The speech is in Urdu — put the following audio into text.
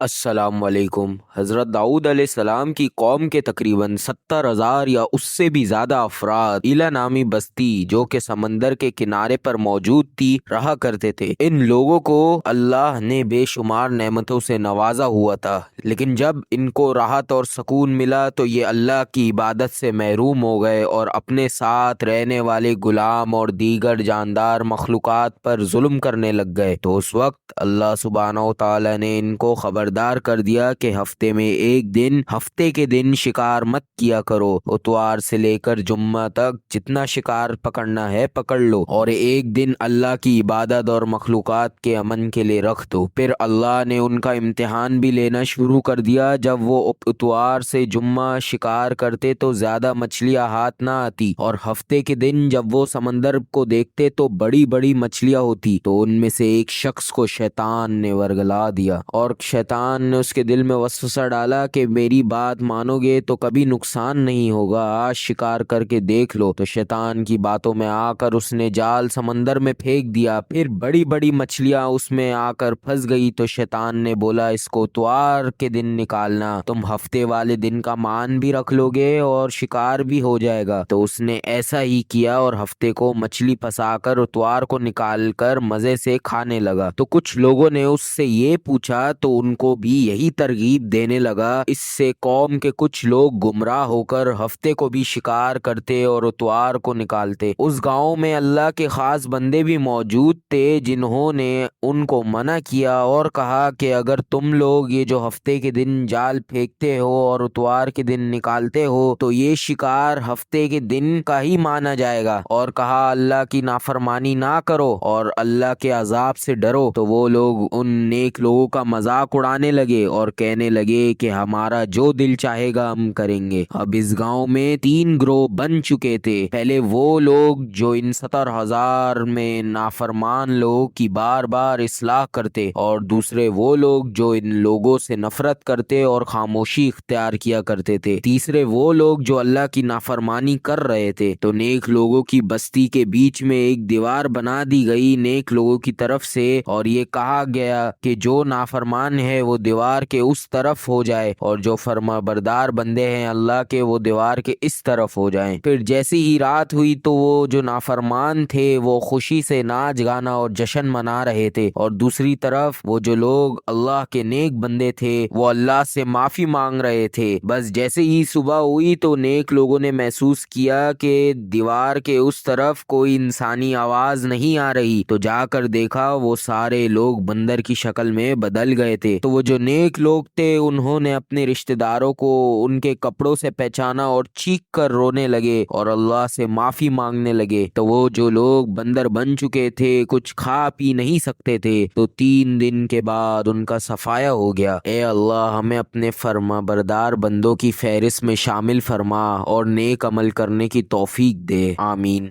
السلام علیکم۔ حضرت داؤد علیہ السلام کی قوم کے تقریباً 70,000 یا اس سے بھی زیادہ افراد ایلا نامی بستی جو کہ سمندر کے کنارے پر موجود تھی رہا کرتے تھے۔ ان لوگوں کو اللہ نے بے شمار نعمتوں سے نوازا ہوا تھا، لیکن جب ان کو راحت اور سکون ملا تو یہ اللہ کی عبادت سے محروم ہو گئے اور اپنے ساتھ رہنے والے غلام اور دیگر جاندار مخلوقات پر ظلم کرنے لگ گئے۔ تو اس وقت اللہ سبحانہ و تعالی نے ان کو خبردار کر دیا کہ ہفتے میں ایک دن، ہفتے کے دن شکار مت کیا کرو۔ اتوار سے لے کر جمعہ تک جتنا شکار پکڑنا ہے پکڑ لو، اور ایک دن اللہ کی عبادت اور مخلوقات کے امن کے لیے رکھ دو۔ پھر اللہ نے ان کا امتحان بھی لینا شروع کر دیا۔ جب وہ اتوار سے جمعہ شکار کرتے تو زیادہ مچھلیاں ہاتھ نہ آتی، اور ہفتے کے دن جب وہ سمندر کو دیکھتے تو بڑی بڑی مچھلیاں ہوتی۔ تو ان میں سے ایک شخص کو شیطان نے ورگلا دیا، اور شیطان نے اس کے دل میں وسوسہ ڈالا کہ میری بات مانو گے تو کبھی نقصان نہیں ہوگا، آج شکار کر کے دیکھ لو۔ تو شیطان کی باتوں میں آ کر اس نے جال سمندر میں پھینک دیا، پھر بڑی بڑی مچھلیاں اس میں آ کر پھنس گئی۔ تو شیطان نے بولا، اس کو اتوار کے دن نکالنا، تم ہفتے والے دن کا مان بھی رکھ لو گے اور شکار بھی ہو جائے گا۔ تو اس نے ایسا ہی کیا اور ہفتے کو مچھلی پھنسا کر اتوار کو نکال کر مزے سے کھانے لگا۔ تو کچھ لوگوں نے اس سے یہ پوچھا تو ان کو بھی یہی ترغیب دینے لگا۔ اس سے قوم کے کچھ لوگ گمراہ ہو کر ہفتے کو بھی شکار کرتے اور اتوار کو نکالتے۔ اس گاؤں میں اللہ کے خاص بندے بھی موجود تھے جنہوں نے ان کو منع کیا اور کہا کہ اگر تم لوگ یہ جو ہفتے کے دن جال پھینکتے ہو اور اتوار کے دن نکالتے ہو تو یہ شکار ہفتے کے دن کا ہی مانا جائے گا، اور کہا اللہ کی نافرمانی نہ کرو اور اللہ کے عذاب سے ڈرو۔ تو وہ لوگ ان نیک لوگوں کا مذاق اڑانے لگے اور کہنے لگے کہ ہمارا جو دل چاہے گا ہم کریں گے۔ اب اس گاؤں میں 3 گروہ بن چکے تھے۔ پہلے وہ لوگ جو ان 70,000 میں نافرمان لوگوں کی بار بار اصلاح کرتے، اور دوسرے وہ لوگ جو ان لوگوں سے نفرت کرتے اور خاموشی اختیار کیا کرتے تھے، تیسرے وہ لوگ جو اللہ کی نافرمانی کر رہے تھے۔ تو نیک لوگوں کی بستی کے بیچ میں ایک دیوار بنا دی گئی نیک لوگوں کی طرف سے، اور یہ کہا گیا کہ جو نافرمان ہے وہ دیوار کے اس طرف ہو جائے، اور جو فرما بردار بندے ہیں اللہ کے وہ دیوار کے اس طرف ہو جائیں۔ پھر جیسی ہی رات ہوئی تو وہ جو نافرمان تھے وہ خوشی سے ناچ گانا اور جشن منا رہے تھے، اور دوسری طرف وہ جو لوگ اللہ کے نیک بندے تھے وہ اللہ سے معافی مانگ رہے تھے۔ بس جیسے ہی صبح ہوئی تو نیک لوگوں نے محسوس کیا کہ دیوار کے اس طرف کوئی انسانی آواز نہیں آ رہی، تو جا کر دیکھا وہ سارے لوگ بندر کی شکل میں بدل گئے تھے۔ تو وہ جو نیک لوگ تھے انہوں نے اپنے رشتہ داروں کو ان کے کپڑوں سے پہچانا اور چیخ کر رونے لگے اور اللہ سے معافی مانگنے لگے۔ تو وہ جو لوگ بندر بن چکے تھے کچھ کھا پی نہیں سکتے تھے، تو 3 دن کے بعد ان کا صفایا ہو گیا۔ اے اللہ ہمیں اپنے فرما بردار بندوں کی فہرست میں شامل فرما اور نیک عمل کرنے کی توفیق دے، آمین۔